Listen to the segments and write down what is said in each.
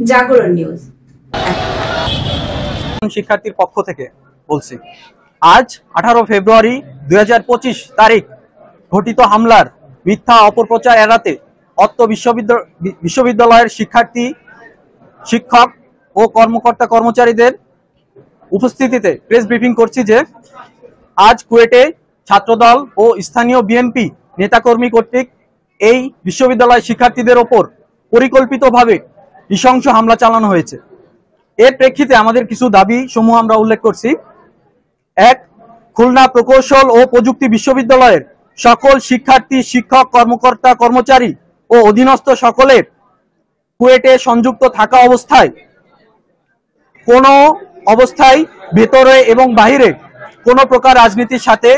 জাগরণ নিউজ। শিক্ষার্থীর পক্ষ থেকে বলছি, আজ 18 ফেব্রুয়ারি 2025 তারিখ ঘটিত হামলার মিথ্যা অপপ্রচার এড়াতে অত্র বিশ্ববিদ্যালয়ের শিক্ষার্থী, শিক্ষক ও কর্মকর্তা কর্মচারীদের উপস্থিতিতে প্রেস ব্রিফিং করছি যে আজ কুয়েটে ছাত্রদল ও স্থানীয় বিএনপি নেতাকর্মী কর্তৃক এই বিশ্ববিদ্যালয়ের শিক্ষার্থীদের ওপর পরিকল্পিতভাবে নৃশংস হামলা চালানো হয়েছে। এর প্রেক্ষিতে আমাদের কিছু দাবি সমূহ আমরা উল্লেখ করছি। 1. খুলনা প্রকৌশল ও প্রযুক্তি বিশ্ববিদ্যালয়ের সকল শিক্ষার্থী, শিক্ষক, কর্মকর্তা কর্মচারী ও অধীনস্থ সকলের কুয়েটে সংযুক্ত থাকা অবস্থায় কোনো অবস্থায় ভেতরে এবং বাহিরে কোনো প্রকার রাজনীতির সাথে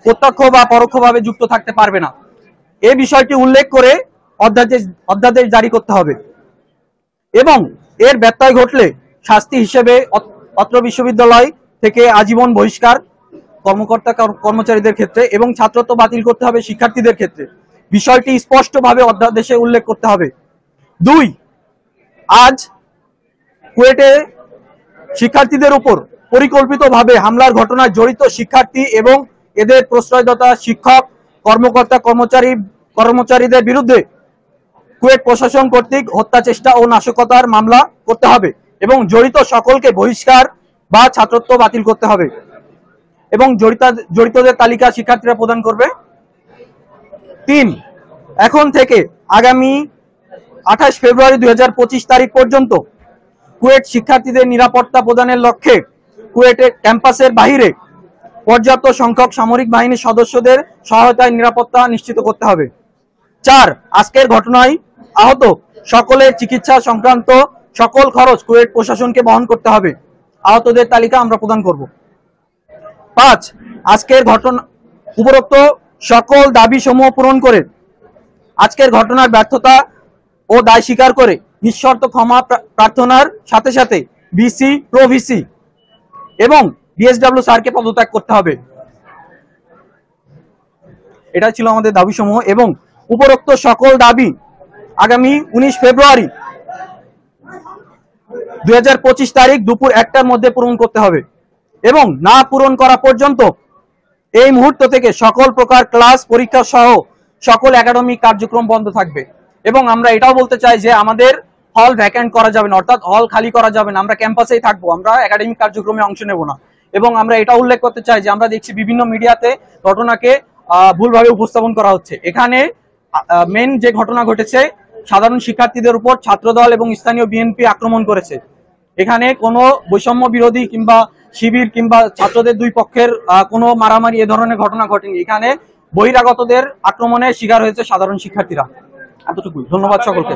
প্রত্যক্ষ বা পরোক্ষভাবে যুক্ত থাকতে পারবে না। এই বিষয়টি উল্লেখ করে অধ্যাদেশ জারি করতে হবে এবং এর ব্যত্যয় ঘটলে শাস্তি হিসেবে অত্র বিশ্ববিদ্যালয় থেকে আজীবন বহিষ্কার কর্মকর্তা কর্মচারীদের ক্ষেত্রে এবং ছাত্রত্ব বাতিল করতে হবে শিক্ষার্থীদের ক্ষেত্রে। বিষয়টি স্পষ্টভাবে অধ্যাদেশে উল্লেখ করতে হবে। 2. আজ কুয়েটে শিক্ষার্থীদের উপর পরিকল্পিতভাবে হামলার ঘটনায় জড়িত শিক্ষার্থী এবং এদের প্রশ্রয়দাতা শিক্ষক, কর্মকর্তা কর্মচারীদের বিরুদ্ধে কুয়েট প্রশাসন কর্তৃক হত্যা চেষ্টা ও নাশকতার মামলা করতে হবে এবং জড়িত সকলকে বহিষ্কার বা ছাত্রত্ব বাতিল করতে হবে এবং জড়িতদের তালিকা শিক্ষার্থীরা প্রদান করবে। 3. এখন থেকে আগামী 28 ফেব্রুয়ারি 2025 তারিখ পর্যন্ত কুয়েট শিক্ষার্থীদের নিরাপত্তা প্রদানের লক্ষ্যে কুয়েটের ক্যাম্পাসের বাহিরে পর্যাপ্ত সংখ্যক সামরিক বাহিনীর সদস্যদের সহায়তায় নিরাপত্তা নিশ্চিত করতে হবে। 4. আজকের ঘটনায় আহত সকলের চিকিৎসা সংক্রান্ত সকল খরচ কুয়েট প্রশাসনকে বহন করতে হবে। আহতদের তালিকা আমরা প্রদান করব। 5. আজকের ঘটনা উপরোক্ত সকল দাবি সমূহ পূরণ করে আজকের ঘটনার ব্যর্থতা ও দায় স্বীকার করে নিঃশর্ত ক্ষমা প্রার্থনার সাথে সাথে ভিসি, প্রো-ভিসি এবং ডিএসডব্লিউ স্যারকে পদত্যাগ করতে হবে। এটা ছিল আমাদের দাবি সমূহ এবং উপরোক্ত সকল দাবি আগামী 19 ফেব্রুয়ারি 2025 তারিখ দুপুর 1টার মধ্যে পূরণ করতে হবে এবং না পূরণ করা পর্যন্ত এই মুহূর্ত থেকে সকল প্রকার ক্লাস, পরীক্ষা সহ সকল একাডেমিক কার্যক্রম বন্ধ থাকবে। এবং আমরা এটাও বলতে চাই যে আমাদের হল ভ্যাকেন্ট করা যাবে না, অর্থাৎ হল খালি করা যাবে না, আমরা ক্যাম্পাসেই থাকবো, আমরা একাডেমিক কার্যক্রমে অংশ নেব না। এবং আমরা এটা উল্লেখ করতে চাই যে আমরা দেখছি বিভিন্ন মিডিয়াতে ঘটনাকে ভুলভাবে উপস্থাপন করা হচ্ছে। এখানে মেন যে ঘটনা ঘটেছে, সাধারণ শিক্ষার্থীদের উপর ছাত্রদল এবং স্থানীয় বিএনপি আক্রমণ করেছে। এখানে কোনো বৈষম্য বিরোধী কিংবা শিবির কিংবা ছাত্রদের দুই পক্ষের কোনো মারামারি এ ধরনের ঘটনা ঘটেনি। এখানে বহিরাগতদের আক্রমণের শিকার হয়েছে সাধারণ শিক্ষার্থীরা। এতটুকুই। ধন্যবাদ সকলকে।